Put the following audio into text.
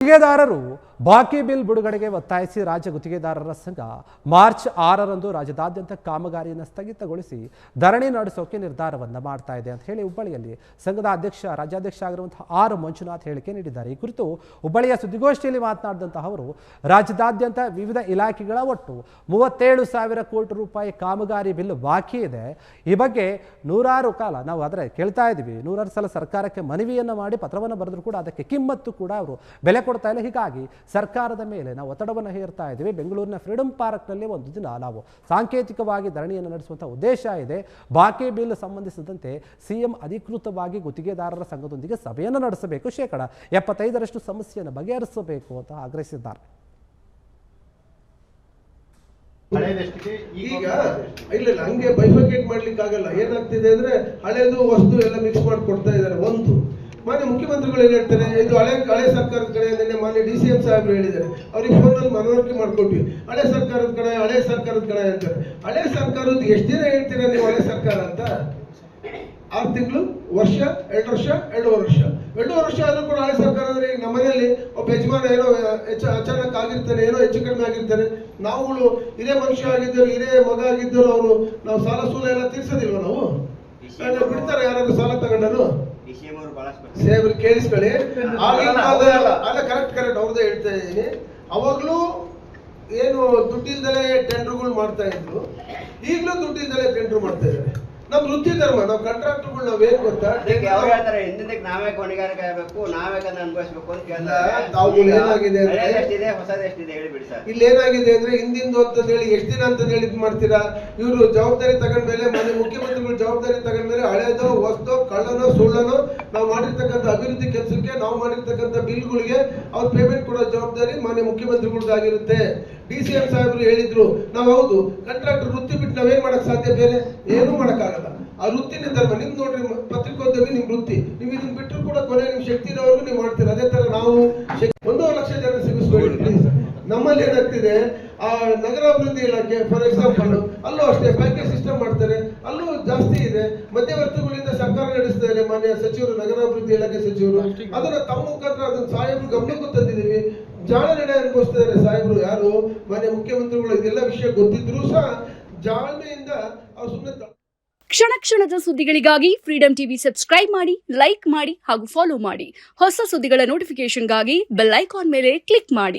ಗುತ್ತಿಗೆದಾರರು ಬಾಕಿ ಬಿಲ್ ಬಿಡುಗಡೆಗೆ ಒತ್ತಾಯಿಸಿ ರಾಜ್ಯ ಗುತ್ತಿಗೆದಾರರ ಸಂಘ ಮಾರ್ಚ್ 6ರಂದು ರಾಜ್ಯದಾದ್ಯಂತ ಕಾಮಗಾರಿಯನ್ನು ಸ್ಥಗಿತಗೊಳಿಸಿ ಧರಣಿ ನಡೆಸೋಕೆ ನಿರ್ಧಾರವನ್ನು ಮಾಡ್ತಾ ಇದೆ ಅಂತ ಹೇಳಿ ಹುಬ್ಬಳ್ಳಿಯಲ್ಲಿ ಸಂಘದ ರಾಜ್ಯಾಧ್ಯಕ್ಷ ಆಗಿರುವಂತಹ ಆರ್ ಮಂಜುನಾಥ್ ಹೇಳಿಕೆ ನೀಡಿದ್ದಾರೆ. ಈ ಕುರಿತು ಹುಬ್ಬಳ್ಳಿಯ ಸುದ್ದಿಗೋಷ್ಠಿಯಲ್ಲಿ ಮಾತನಾಡಿದಂತಹ ಅವರು ರಾಜ್ಯದಾದ್ಯಂತ ವಿವಿಧ ಇಲಾಖೆಗಳ ಒಟ್ಟು 37,000 ಕೋಟಿ ರೂಪಾಯಿ ಕಾಮಗಾರಿ ಬಿಲ್ ಬಾಕಿ ಇದೆ. ಈ ಬಗ್ಗೆ ನೂರಾರು ಕಾಲ ನಾವು ಆದರೆ ಕೇಳ್ತಾ ಇದ್ದೀವಿ, ನೂರಾರು ಸಲ ಸರ್ಕಾರಕ್ಕೆ ಮನವಿಯನ್ನು ಮಾಡಿ ಪತ್ರವನ್ನು ಬರೆದ್ರು ಕೂಡ ಅದಕ್ಕೆ ಕಿಮ್ಮತ್ತು ಕೂಡ ಅವರು ಬೆಲೆ ಕೊಡ್ತಾ ಇಲ್ಲ. ಹೀಗಾಗಿ ಸರ್ಕಾರದ ಮೇಲೆ ನಾವು ಒತ್ತಡವನ್ನು ಹೇರ್ತಾ ಇದ್ದೀವಿ. ಬೆಂಗಳೂರಿನ ಫ್ರೀಡಂ ಪಾರ್ಕ್ನಲ್ಲಿ ಒಂದು ದಿನ ನಾವು ಸಾಂಕೇತಿಕವಾಗಿ ಧರಣಿಯನ್ನು ನಡೆಸುವಂಥ ಉದ್ದೇಶ ಇದೆ. ಬಾಕಿ ಬಿಲ್ ಸಂಬಂಧಿಸಿದಂತೆ ಸಿಎಂ ಅಧಿಕೃತವಾಗಿ ಗುತ್ತಿಗೆದಾರರ ಸಂಘದೊಂದಿಗೆ ಸಭೆಯನ್ನು ನಡೆಸಬೇಕು, 75% ಸಮಸ್ಯೆಯನ್ನು ಬಗೆಹರಿಸಬೇಕು ಅಂತ ಆಗ್ರಹಿಸಿದ್ದಾರೆ. ಈಗ ಇಲ್ಲ ಹಂಗೆ ಬೈಫರ್ಕೇಟ್ ಮಾಡ್ಲಿಕ್ಕೆ ಆಗಲ್ಲ. ಏನಾಗ್ತಿದೆ ಅಂದ್ರೆ ಹಳೆದು ವಸ್ತು ಎಲ್ಲ ಮಿಕ್ಸ್ ಮಾಡಿ ಕೊಡ್ತಾ ಇದ್ದಾರೆ. ಒಂದು ಮಾನ್ಯ ಮುಖ್ಯಮಂತ್ರಿಗಳು ಏನ್ ಹೇಳ್ತಾರೆ, ಇದು ಹಳೆ ಸರ್ಕಾರದ ಕಡೆ ಮಾನ್ಯ DCM ಸಾಹೇಬ್ರು ಹೇಳಿದ್ದಾರೆ, ಅವ್ರಿಗೆ ಫೋನಲ್ಲಿ ಮನವರಿಕೆ ಮಾಡ್ಕೊಟ್ವಿ. ಹಳೆ ಸರ್ಕಾರದ ಕಡೆ ಅಂತಾರೆ. ಹಳೆ ಸರ್ಕಾರದ ಎಷ್ಟು ದಿನ ಹೇಳ್ತೀರಾ ನೀವು ಹಳೆ ಸರ್ಕಾರ ಅಂತ? 6 ತಿಂಗಳು, ವರ್ಷ, 2 ವರ್ಷ, 2.5 ವರ್ಷ ಆದ್ರೂ ಕೂಡ ಹಳೆ ಸರ್ಕಾರ ಅಂದ್ರೆ ಈಗ ನಮ್ಮನೆಯಲ್ಲಿ ಒಬ್ಬ ಯಜಮಾನ ಏನೋ ಅಚಾನಕ್ ಆಗಿರ್ತಾನೆ, ಏನೋ ಹೆಚ್ಚು ಕಡಿಮೆ ಆಗಿರ್ತಾನೆ. ನಾವುಗಳು ಹಿರೇ ಮನುಷ್ಯ ಆಗಿದ್ದರು, ಹಿರೇ ಮಗ ಆಗಿದ್ದರು, ಅವರು ನಾವು ಸಾಲ ಸೂಲ ಎಲ್ಲ ತೀರ್ಸೋದಿಲ್ವ? ನಾವು ಬಿಡ್ತಾರೆ ಯಾರಾದ್ರೂ ಸಾಲ ತಗೊಂಡರು? ಸೇವ್ರು ಕೇಳಿಸ್ಕೊಳ್ಳಿ. ಅಲ್ಲ ಕರೆಕ್ಟ್ ಅವ್ರದ್ದೇ ಹೇಳ್ತಾ ಇದ್ದೀನಿ. ಅವಾಗ್ಲೂ ಏನು ದುಡ್ಡಿಲ್ದಲೇ ಟೆಂಡರ್ಗಳು ಮಾಡ್ತಾ ಇದ್ರು, ಈಗಲೂ ದುಡ್ಡಿಲ್ದಲೇ ಟೆಂಡರ್ ಮಾಡ್ತಾ ಇದ್ದಾರೆ. ನಮ್ ವೃತ್ತಿ ಧರ್ಮ, ನಾವು ಕಾಂಟ್ರಾಕ್ಟರ್ಗಳು ನಾವೇನ್ ಗೊತ್ತಾ, ನಾವೇ ಹೊಣೆಗಾರಿಕೆ ಆಗಬೇಕು, ನಾವೇ ಅನುಭವಿಸಬೇಕು ಅಂತ ಏನಾಗಿದೆ ಇಲ್ಲಿ ಏನಾಗಿದೆ ಅಂದ್ರೆ ಹಿಂದಿಂದು ಅಂತ ಹೇಳಿ ಎಷ್ಟು ದಿನ ಅಂತ ಹೇಳಿ ಇದ್ ಮಾಡ್ತೀರಾ. ಇವರು ಜವಾಬ್ದಾರಿ ತಗೊಂಡ್ಮೇಲೆ, ಮನೆ ಮುಖ್ಯಮಂತ್ರಿಗಳು ಜವಾಬ್ದಾರಿ ತಗೊಂಡ್ಮೇಲೆ ಹಳೇದೋ ಹೊಸದೋ ಕಳ್ಳನೋ ಸುಳ್ಳನೋ ನಾವು ಮಾಡಿರ್ತಕ್ಕಂಥ ಅಭಿವೃದ್ಧಿ ಕೆಲಸಕ್ಕೆ, ನಾವು ಮಾಡಿರ್ತಕ್ಕಂಥ ಬಿಲ್ಗಳಿಗೆ ಅವ್ರು ಪೇಮೆಂಟ್ ಕೊಡೋ ಜವಾಬ್ದಾರಿ ಮಾನ್ಯ ಮುಖ್ಯಮಂತ್ರಿಗಳದ್ದಾಗಿರುತ್ತೆ. DCM ಸಾಹೇಬ್ರು ಹೇಳಿದ್ರು, ನಾವು ಹೌದು ಕಾಂಟ್ರಾಕ್ಟರ್ ವೃತ್ತಿ ಬಿಟ್ಟು ನಾವೇನ್ ಮಾಡಕ್ ಸಾಧ್ಯ? ಬೇರೆ ಏನೂ ಮಾಡಕ್ಕಾಗಲ್ಲ. ಆ ವೃತ್ತಿನ ಧರ್ಮ ನಿಮ್ ನೋಡ್ರಿ, ಪತ್ರಿಕೋದ್ಯಮಿ ನಿಮ್ ವೃತ್ತಿ, ನೀವು ಇದನ್ನ ಬಿಟ್ಟರು ಕೂಡ ಕೊನೆ ನಿಮ್ ಶಕ್ತಿ ಇರೋವರೆಗೂ ನೀವು ಮಾಡ್ತೀರಾ. ಅದೇ ತರ ನಾವು 1 ಲಕ್ಷ ಜನ ಸಿಗಿಸ್ಬೇಡಿ ಪ್ಲೀಸ್. ನಮ್ಮಲ್ಲಿ ಏನಾಗ್ತಿದೆ, ಆ ನಗರಾಭಿವೃದ್ಧಿ ಇಲಾಖೆ ಫಾರ್ ಎಕ್ಸಾಂಪಲ್, ಅಲ್ಲೂ ಅಷ್ಟೇ ಪ್ಯಾಕೇಜ್ ಸಿಸ್ಟಮ್ ಮಾಡ್ತಾರೆ, ಅಲ್ಲೂ ಜಾಸ್ತಿ ಇದೆ. ಮಧ್ಯವರ್ತಿಗಳಿಂದ ಸರ್ಕಾರ ನಡೆಸ್ತಾರೆ ಮಾನ್ಯ ಸಚಿವರು, ನಗರಾಭಿವೃದ್ಧಿ ಇಲಾಖೆ ಸಚಿವರು. ಅದನ್ನ ತಮ್ಮ ಮುಖಾಂತರ ಅದನ್ನ ಸಾಹೇಬ್ರು ಗಮನಕ್ಕೂ ತಂದಿದ್ದೀವಿ. ಜಾಳ ನಿರ್ಣಯ ಅನುಭವಿಸ್ತಿದ್ದಾರೆ ಸಾಹೇಬ್ರು, ಯಾರು ಮಾನ್ಯ ಮುಖ್ಯಮಂತ್ರಿಗಳು. ಇದೆಲ್ಲ ವಿಷಯ ಗೊತ್ತಿದ್ರು ಸಹ ಜಾಳ್ಮೆಯಿಂದ ಅವ್ರು ಸುಮ್ಮನೆ. ಕ್ಷಣ ಕ್ಷಣದ ಸುದ್ದಿಗಳಿಗಾಗಿ ಫ್ರೀಡಂ ಟಿವಿ ಸಬ್ಸ್ಕ್ರೈಬ್ ಮಾಡಿ, ಲೈಕ್ ಮಾಡಿ ಹಾಗೂ ಫಾಲೋ ಮಾಡಿ. ಹೊಸ ಸುದ್ದಿಗಳ ನೋಟಿಫಿಕೇಶನ್ಗಾಗಿ ಬೆಲ್ ಐಕಾನ್ ಮೇಲೆ ಕ್ಲಿಕ್ ಮಾಡಿ.